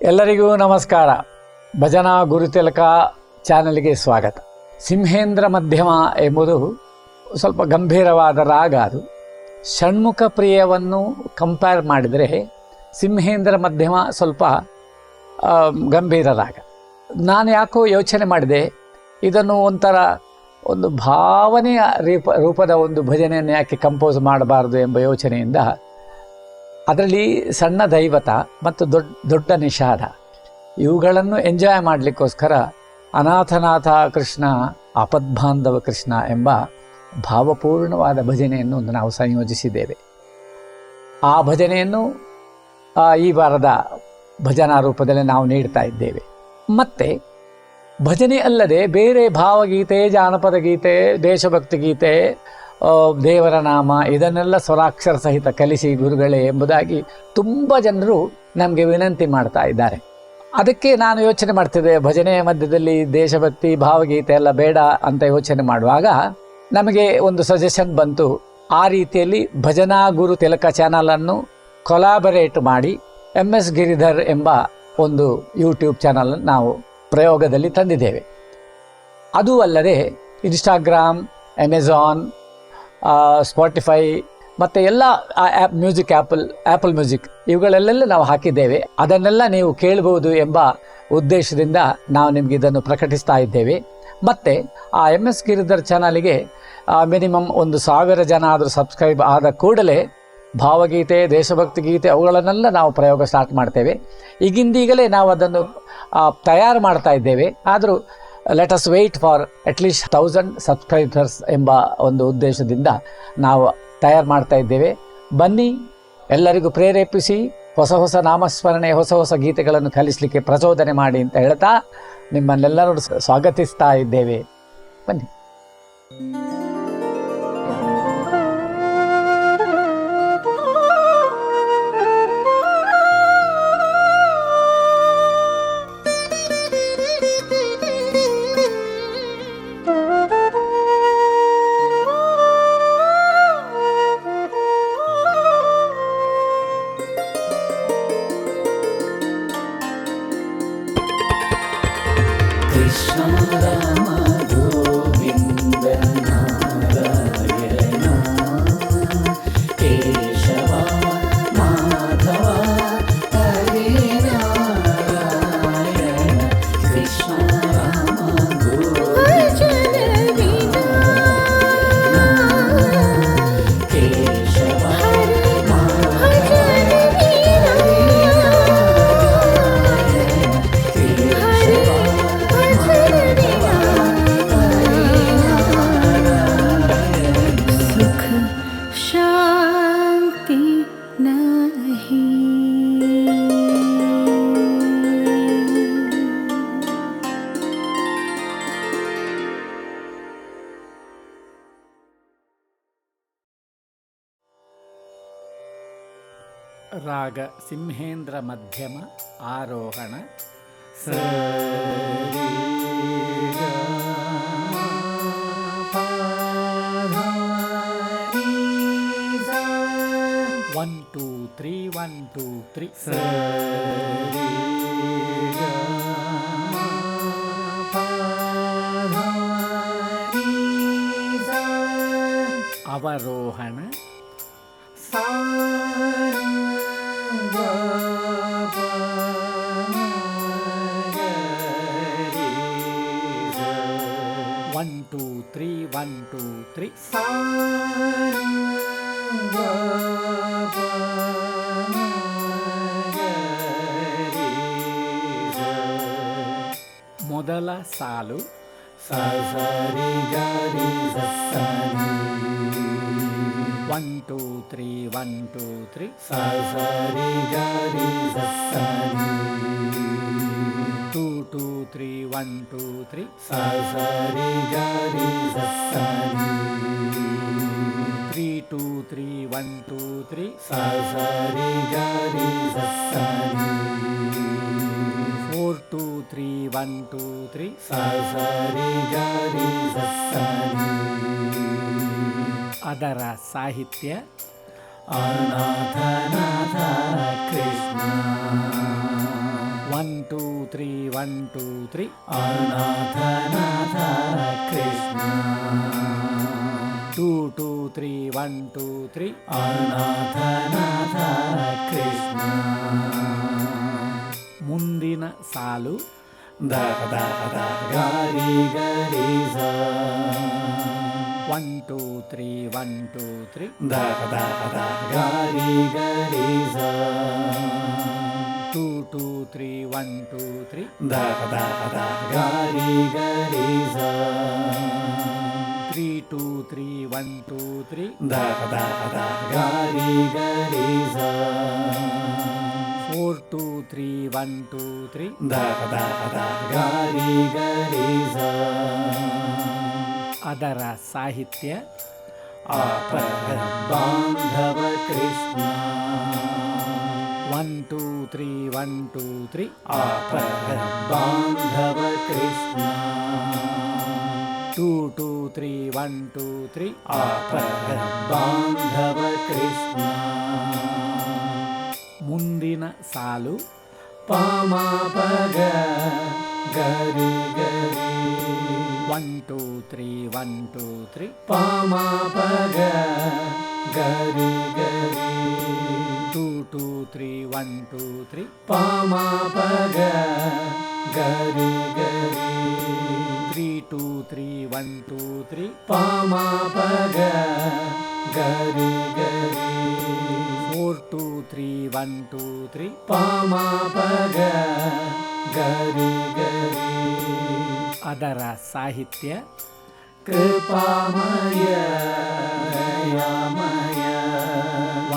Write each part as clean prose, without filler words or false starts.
ಎಲ್ಲರಿಗೂ ನಮಸ್ಕಾರ. ಭಜನಾ ಗುರುತಿಲಕ ಚಾನಲ್ಗೆ ಸ್ವಾಗತ. ಸಿಂಹೇಂದ್ರ ಮಧ್ಯಮ ಎಂಬುದು ಸ್ವಲ್ಪ ಗಂಭೀರವಾದ ರಾಗ. ಅದು ಷಣ್ಮುಖ ಪ್ರಿಯವನ್ನು ಕಂಪೇರ್ ಮಾಡಿದರೆ ಸಿಂಹೇಂದ್ರ ಮಧ್ಯಮ ಸ್ವಲ್ಪ ಗಂಭೀರ ರಾಗ. ನಾನು ಯಾಕೋ ಯೋಚನೆ ಮಾಡಿದೆ, ಇದನ್ನು ಒಂದು ಭಾವನೆಯ ರೂಪದ ಒಂದು ಭಜನೆಯನ್ನು ಯಾಕೆ ಕಂಪೋಸ್ ಮಾಡಬಾರ್ದು ಎಂಬ ಯೋಚನೆಯಿಂದ ಅದರಲ್ಲಿ ಸಣ್ಣ ದೈವತ ಮತ್ತು ದೊಡ್ಡ ನಿಷಾದ ಇವುಗಳನ್ನು ಎಂಜಾಯ್ ಮಾಡಲಿಕ್ಕೋಸ್ಕರ ಅನಾಥನಾಥ ಕೃಷ್ಣ ಆಪದ್ಬಾಂಧವ ಕೃಷ್ಣ ಎಂಬ ಭಾವಪೂರ್ಣವಾದ ಭಜನೆಯನ್ನು ನಾವು ಸಂಯೋಜಿಸಿದ್ದೇವೆ. ಆ ಭಜನೆಯನ್ನು ಈ ವಾರದ ಭಜನಾ ರೂಪದಲ್ಲಿ ನಾವು ನೀಡ್ತಾ ಇದ್ದೇವೆ. ಮತ್ತು ಭಜನೆ ಅಲ್ಲದೆ ಬೇರೆ ಭಾವಗೀತೆ, ಜಾನಪದ ಗೀತೆ, ದೇಶಭಕ್ತಿ ಗೀತೆ, ದೇವರ ನಾಮ ಇದನ್ನೆಲ್ಲ ಸ್ವರಾಕ್ಷರ ಸಹಿತ ಕಲಿಸಿ ಗುರುಗಳೇ ಎಂಬುದಾಗಿ ತುಂಬ ಜನರು ನಮಗೆ ವಿನಂತಿ ಮಾಡ್ತಾ ಇದ್ದಾರೆ. ಅದಕ್ಕೆ ನಾನು ಯೋಚನೆ ಮಾಡ್ತಿದ್ದೆ, ಭಜನೆಯ ಮಧ್ಯದಲ್ಲಿ ದೇಶಭಕ್ತಿ ಭಾವಗೀತೆ ಎಲ್ಲ ಬೇಡ ಅಂತ ಯೋಚನೆ ಮಾಡುವಾಗ ನಮಗೆ ಒಂದು ಸಜೆಷನ್ ಬಂತು. ಆ ರೀತಿಯಲ್ಲಿ ಭಜನಾ ಗುರು ತಿಲಕ ಚಾನಲನ್ನು ಕೊಲಾಬರೇಟ್ ಮಾಡಿ MS ಗಿರಿಧರ್ ಎಂಬ ಒಂದು ಯೂಟ್ಯೂಬ್ ಚಾನಲ್ ನಾವು ಪ್ರಯೋಗದಲ್ಲಿ ತಂದಿದ್ದೇವೆ. ಅದು ಅಲ್ಲದೆ ಇನ್ಸ್ಟಾಗ್ರಾಮ್, ಅಮೆಝಾನ್, ಸ್ಪಾಟಿಫೈ ಮತ್ತು ಎಲ್ಲ ಮ್ಯೂಸಿಕ್ ಆ್ಯಪಲ್ ಮ್ಯೂಸಿಕ್ ಇವುಗಳಲ್ಲೆಲ್ಲ ನಾವು ಹಾಕಿದ್ದೇವೆ. ಅದನ್ನೆಲ್ಲ ನೀವು ಕೇಳ್ಬೋದು ಎಂಬ ಉದ್ದೇಶದಿಂದ ನಾವು ನಿಮಗೆ ಇದನ್ನು ಪ್ರಕಟಿಸ್ತಾ ಇದ್ದೇವೆ. ಮತ್ತು ಆ MS ಗಿರಿಧರ್ ಚಾನಲಿಗೆ ಮಿನಿಮಮ್ 1,000 ಜನ ಆದರೂ ಸಬ್ಸ್ಕ್ರೈಬ್ ಆದ ಕೂಡಲೇ ಭಾವಗೀತೆ, ದೇಶಭಕ್ತಿ ಗೀತೆ ಅವುಗಳನ್ನೆಲ್ಲ ನಾವು ಪ್ರಯೋಗ ಸ್ಟಾರ್ಟ್ ಮಾಡ್ತೇವೆ. ಈಗಿಂದೀಗಲೇ ನಾವು ಅದನ್ನು ತಯಾರು ಮಾಡ್ತಾ ಇದ್ದೇವೆ. ಆದರೂ let us wait for at least 1000 subscribers ಎಂಬ ಒಂದು ಉದ್ದೇಶದಿಂದ ನಾವು ತಯಾರು ಮಾಡ್ತಾ ಇದ್ದೇವೆ. ಬನ್ನಿ, ಎಲ್ಲರಿಗೂ ಪ್ರೇರೇಪಿಸಿ ಹೊಸ ನಾಮಸ್ಮರಣೆ, ಹೊಸ ಗೀತೆಗಳನ್ನು ಕಲಿಸಲಿಕ್ಕೆ ಪ್ರಚೋದನೆ ಮಾಡಿ ಅಂತ ಹೇಳ್ತಾ ನಿಮ್ಮನ್ನೆಲ್ಲರೂ ಸ್ವಾಗತಿಸ್ತಾ ಇದ್ದೇವೆ. ಬನ್ನಿ. ರಾಗ ಸಿಂಹೇಂದ್ರ ಮಧ್ಯಮ ಆರೋಹಣ. ಸರಿ 1 2 3 1 2 3 ಸರಿ ಅವರೋಹಣ. One two three 1 2 3 ಮೊದಲ ಸಾಲು ಸರಿ ಗರಿ ಸರಿ 1 2 3 1 2 3 ಸರಿ ಗರಿ ಸರಿ 2 2 3 1 2 3 ಸರಿ ಗರಿ ಸರಿ 3 2 3 1 2 3 ಸರಿ ಗರಿ ಸರಿ 4 2 3 1 2 3 ಸರಿ ಗರಿ ಸರಿ. ಅದರ ಸಾಹಿತ್ಯ ಅನಾಥನಾಥ ಕೃಷ್ಣ 2 3 1 2 3 ಅನಾಥನಾಥ ಕೃಷ್ಣ 2 2 3 1 2 3 ಅನಾಥನಾಥ ಕೃಷ್ಣ ಮುಂದಿನ ಸಾಲು ದ ದ ದ ಗಾರಿ ಗರಿ ಸ 1 2 3 1 2 3 ದ ದ ದ ಗಾರಿ ಗರಿ ಸ 2 2 3 1 2 3 ದ ದ ದ ಗಾರಿ ಗರಿ ಸ 3 2 3 1 2 3 ದ ದ ದ ಗಾರಿ ಗರಿ ಸ 4 2 3 1 2 3 ದ ದ ದ ಗಾರಿ ಗರಿ ಸ ಅದರ ಸಾಹಿತ್ಯ ಅಪರ ಬಾಂಧವ ಕೃಷ್ಣ 1 2 3 1 2 3 ಅಪರ ಬಾಂಧವ ಕೃಷ್ಣ 2 2 3 1 2 3 ಅಪರ ಬಾಂಧವ ಕೃಷ್ಣ ಮುಂದಿನ ಸಾಲು ಪಾಮ ಪಗ ಗರಿ ಗರಿ 1 2 3 1 2 3 ಪಾಮ ಪಗ ಗರಿ ಗರಿ 2 2 3 1 2 3 ಪಾಮ ಪಗ ಗರಿ ಗರಿ 3 2 3 1 2 3 ಪಾಮ ಪಗ ಗರಿ ಗರಿ 4 2 3 1 2 3 ಪಾಮ ಪಗ ಗರಿ ಗರಿ ಅದರ ಸಾಹಿತ್ಯ ಕೃಪಾಮಯ ದಯಾಮಯ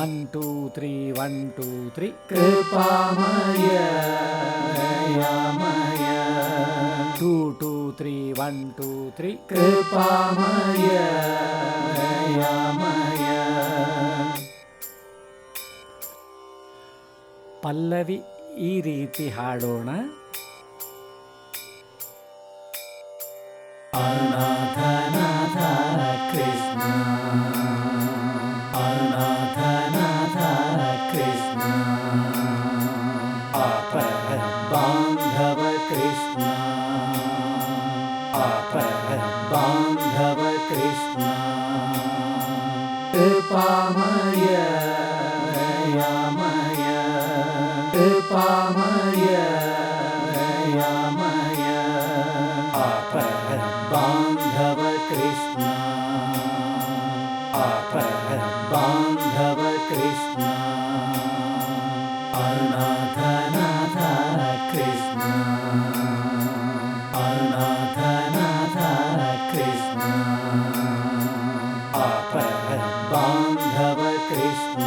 1 2 3 1 2 3 ಕೃಪಾಮಯ ದಯಾಮಯ 2 2 3 1 2 3 ಕೃಪಾಮಯ ದಯಾಮಯ ಪಲ್ಲವಿ ಈ ರೀತಿ ಹಾಡೋಣ. ಅನಾಥನಾಥ ಕೃಷ್ಣ ಅನಾಥನಾಥ ಕೃಷ್ಣ ಅಪರ ಬಾಂಧವ ಕೃಷ್ಣ ಅಪರ ಬಾಂಧವ ಕೃಷ್ಣ ಕೃಪಾಮಯ ದಯಾಮಯ ಕೃಪಾಮಯ ದಯಾಮಯ ಅಪರ ಬಾಂಧವ ಕೃಷ್ಣ ಅಪರ ಬಾಂಧವ ಕೃಷ್ಣ ಅನಾಥನಾಥ ಕೃಷ್ಣ ಅನಾಥನಾಥ ಕೃಷ್ಣ ಅಪರ ಬಾಂಧವ ಕೃಷ್ಣ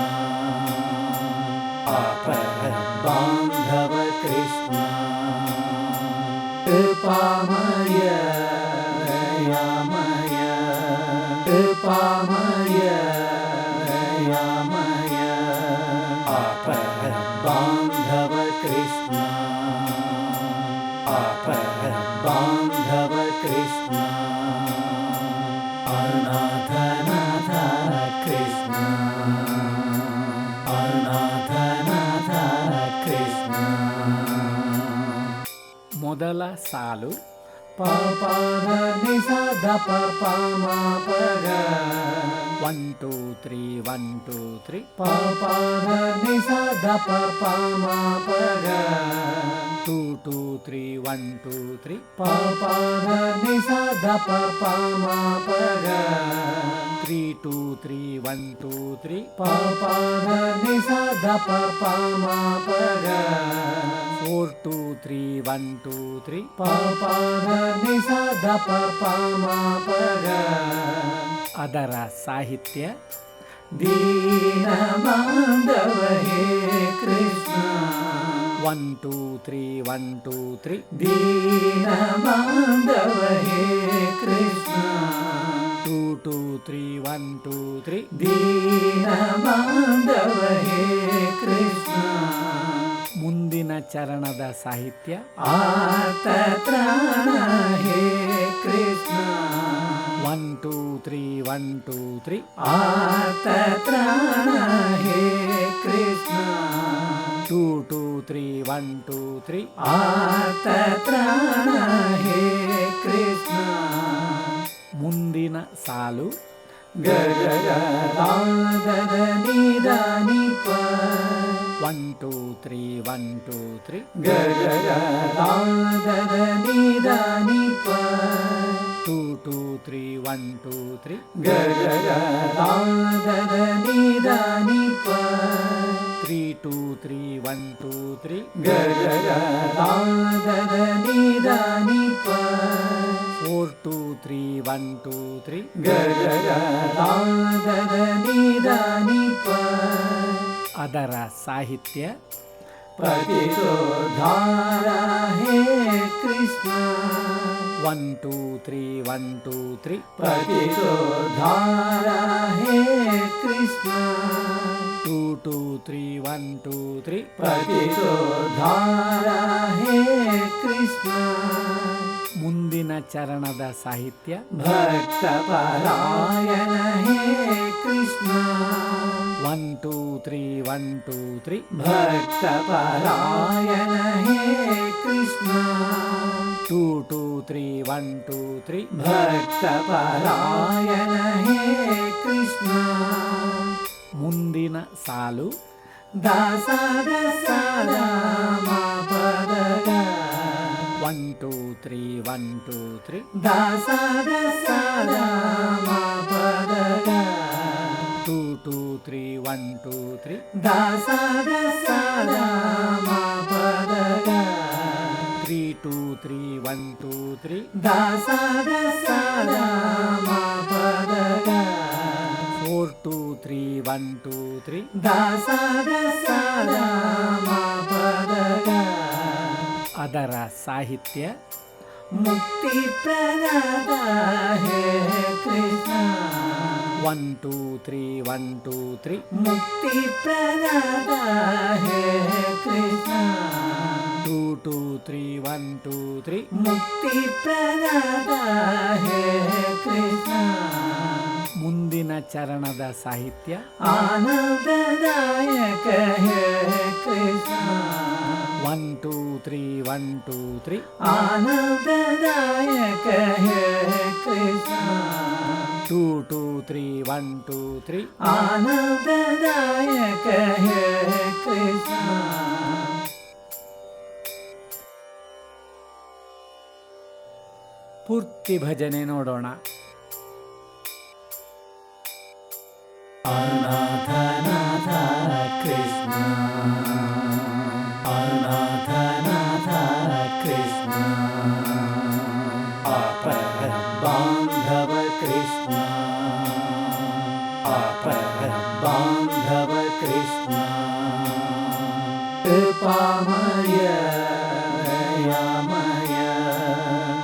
ಅಪರ ಬಾಂಧವ ಕೃಷ್ಣ ಕೃಪಾಮಯ ದಯಾಮಯ ಕೃಪಾಮಯ ದಯಾಮಯ ಅಪರ ಬಾಂಧವ ಕೃಷ್ಣ ಅಪರ ಬಾಂಧವ ಕೃಷ್ಣ ಅನಾಥನಾಥ ಕೃಷ್ಣ ಅನಾಥನಾಥ ಕೃಷ್ಣ ಮೊದಲ ಸಾಲು ಪಾಪ ನಿ ಸ ದ ಪ ಪ ಮ ಪ ಗ 1 2 3 1 2 3 ಪಾಪ ನಿ ಸ ದ ಪ ಪ ಮ ಪ ಗ 2 2 3 1 2 3 ಪಾಪ ನಿ ಸ ದ ಪ ಪ ಮ ಪ ಗ 3 2 3 1 2 3 ಪಾಪ ನಿ ಸ ದ ಪ ಪ ಮ ಪ ಗ 4 2 3 1 2 3 ಪಾಪ ನಿ ಸ ದ ಪ ಪ ಮ ಪ ಗ ಅದರ ಸಾಹಿತ್ಯ ದೀನ ಬಾಂಧವ ಹೇ ಕೃಷ್ಣ 1 2 3 1 2 3 ದೀನ ಬಾಂಧವ ಹೇ ಕೃಷ್ಣ 2 2 3 1 2 3 ದೀನ ಬಾಂಧವ ಹೇ ಕೃಷ್ಣ ಮುಂದಿನ ಚರಣದ ಸಾಹಿತ್ಯ ಆತ ತ್ರಾಣ ಹೇ ಕೃಷ್ಣ 1 2 3 1 2 3 ಆತ ತ್ರಾಣ ಹೇ ಕೃಷ್ಣ 2 2 3 1 2 3 ಆರ್ತತ್ರಾಣ ಹೇ ಕೃಷ್ಣ ಮುಂದಿನ ಸಾಲು ಗ ಗ ಗ ದ ದ ದ ನಿ ದ ನಿ ಪ 1 2 3 1 2 3 ಗ ಗ ಗ ದ ದ ದ ನಿ ದ ನಿ ಪ 2 2 3 1 2 3 ಗ ಗ ಗ ದ ದ ದ ನಿ ದ ನಿ ಪ 3 2 3 1 2 3 ಗ ಗ ಗ ದ ದ ದ ನಿ ದ ನಿ ಪ 4 2 3 1 2 3 ಗ ಗ ಗ ದ ದ ದ ನಿ ದ ನಿ ಪ ಅದರ ಸಾಹಿತ್ಯ ಪತಿತೋದ್ಧಾರ ಹೇ ಕೃಷ್ಣ 1 2 3 1 2 3 ಪತಿತೋದ್ಧಾರ ಹೇ ಕೃಷ್ಣ 2 2 3 1 2 3 ಪತಿತೋದ್ಧಾರ ಹೇ ಕೃಷ್ಣ ಮುಂದಿನ ಚರಣದ ಸಾಹಿತ್ಯ ಭಕ್ತ ಪರಾಯಣ ಹೇ ಕೃಷ್ಣ 1 2 3 1 2 3 ಭಕ್ತ ಪರಾಯಣ ಹೇ ಕೃಷ್ಣ 2 2 3 1 2 3 ಭಕ್ತ ಪರಾಯಣ ಹೇ ಕೃಷ್ಣ ಮುಂದಿನ ಸಾಲು ದಾಸದ ಸದಾ ಮಾ ಪದಗ 1 2 3 1 2 3 ದಾಸದ ಸದಾ ಮಾ ಪದಗ 2 2 3 1 2 3 ದಾಸದ ಸದಾ ಮಾ ಪದಗ 3 2 3 1 2 3 ದಾಸದ ಸದಾ ಮಾ ಪದಗ 4 2 3 1 2 3 ದಾಸದ ಸದಾ ಮಾ ಪದಗ ಅದರ ಸಾಹಿತ್ಯ ಮುಕ್ತಿ ಪ್ರದಾತ ಹೇ ಕೃಷ್ಣ 1 2 3 1 2 3 ಮುಕ್ತಿ ಪ್ರದಾತ ಹೇ ಕೃಷ್ಣ 2 2 3 1 2 3 ಮುಕ್ತಿ ಪ್ರದಾತ ಹೇ ಕೃಷ್ಣ ಮುಂದಿನ ಚರಣದ ಸಾಹಿತ್ಯ ಆನಂದದಾಯಕ ಹೇ ಕೃಷ್ಣ 1 2 3 1 2 3 ಆನಂದದಾಯಕ ಹೇ ಕೃಷ್ಣ 2 2 3 1 2 3 ಆನಂದದಾಯಕ ಹೇ ಕೃಷ್ಣ ಪೂರ್ತಿ ಭಜನೆ ನೋಡೋಣ. ಅನಾಥನಾಥ ಕೃಷ್ಣ ಅನಾಥನಾಥ ಕೃಷ್ಣ ಅಪರ ಬಾಂಧವ ಕೃಷ್ಣ ಅಪರ ಬಾಂಧವ ಕೃಷ್ಣ ಕೃಪಾಮಯ ಯಾಮಯ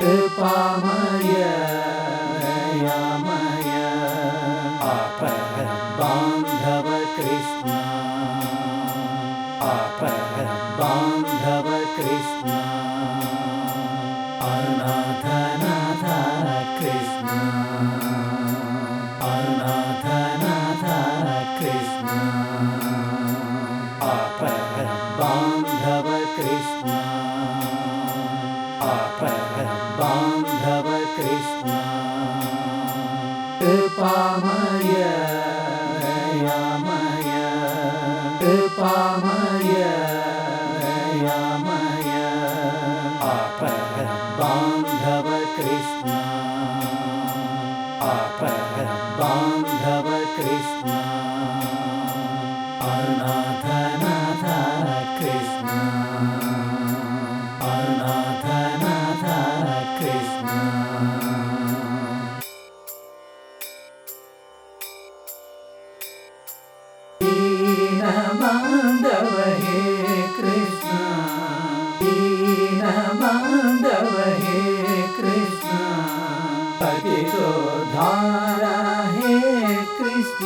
ಕೃಪಾಮಯ ಯಾಮಯ ಅಪರ ಬಾಂಧವ ಕೃಷ್ಣ ಅಪರ ಬಾಂಧವ ಕೃಷ್ಣ ಅನಾಥನಾಥ ಕೃಷ್ಣ ಅನಾಥನಾಥ ಕೃಷ್ಣ ಅಪರ ಬಾಂಧವ ಕೃಷ್ಣ ಅಪರ ಬಾಂಧವ ಕೃಷ್ಣ ಕೃಪಾಮಯ ಯಾಮಯ ಕೃಪಾಮಯ ಯಾಮಯ ಅಪರ ಬಾಂಧವ ಕೃಷ್ಣ ಅಪರ ಬಾಂಧವ ಕೃಷ್ಣ ಅನಾಥನಾಥ ಕೃಷ್ಣ ಅನಾಥನಾಥ ಕೃಷ್ಣ ಬಾಂಧವ ಹೇ ಕೃಷ್ಣ ಬಾಂಧವ ಹೇ ಕೃಷ್ಣ ಪತಿತೋದ್ಧಾರ ಹೇ ಕೃಷ್ಣ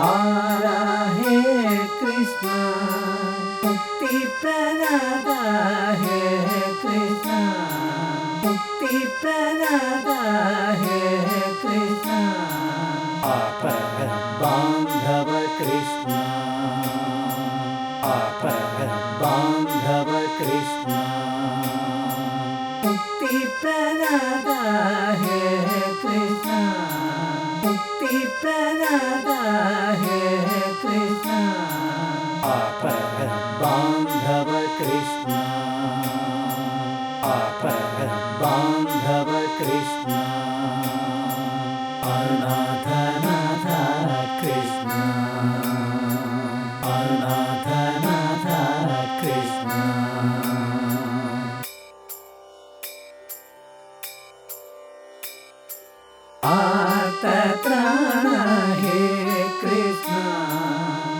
धारा हे कृष्ण मुक्ति प्रदाता हे कृष्ण मुक्ति प्रदाता हे कृष्ण अपरम बांधव कृष्ण अपरम बांधव कृष्ण मुक्ति प्रदाता हे कृष्ण मुक्ति प्रदाता हे कृष्ण अपरम बांधव कृष्ण अपरम बांधव कृष्ण अनाथ नाथ कृष्ण अनाथ नाथ कृष्ण आर्तत्राण हे कृष्ण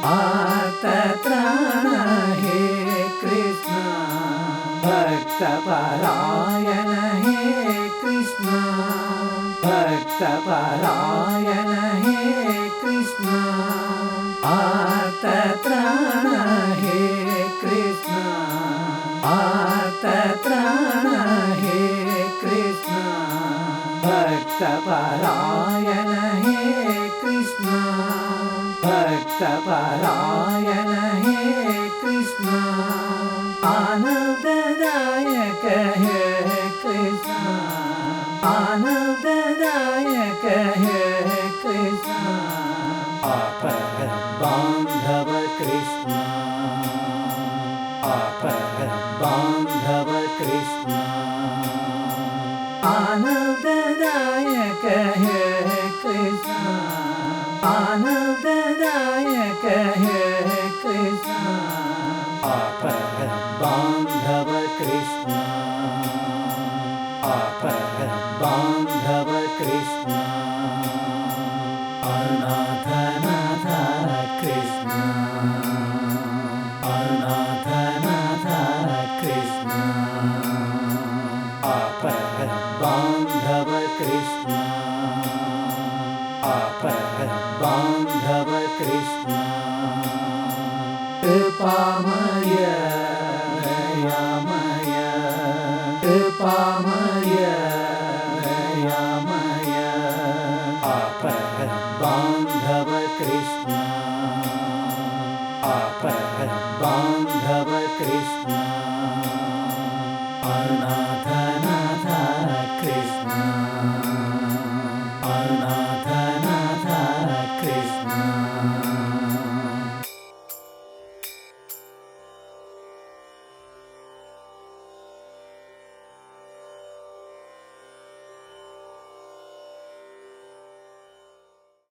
आर्तत्राण हे कृष्ण भक्तपरायण हे कृष्ण भक्तपरायण हे कृष्ण आर्तत्राण हे कृष्ण आर्तत्राण हे कृष्ण भक्तपरायण हे कृष्ण भक्तपरायण हे कृष्ण आनंददायक हे कृष्ण आनंददायक हे कृष्ण अपरम बांधव कृष्ण अपरम बांधव कृष्ण आनंददायक हे कृष्ण आनंददायक हे कृष्ण अपरम बांधव कृष्ण अपरम बांधव कृष्ण अनाथ नाथ कृष्ण अनाथ नाथ कृष्ण अपरम बांधव कृष्ण अपरम बांधव कृष्ण कृपामय दयामय कृपामय दयामय अपरम बांधव कृष्ण अपरम बांधव कृष्ण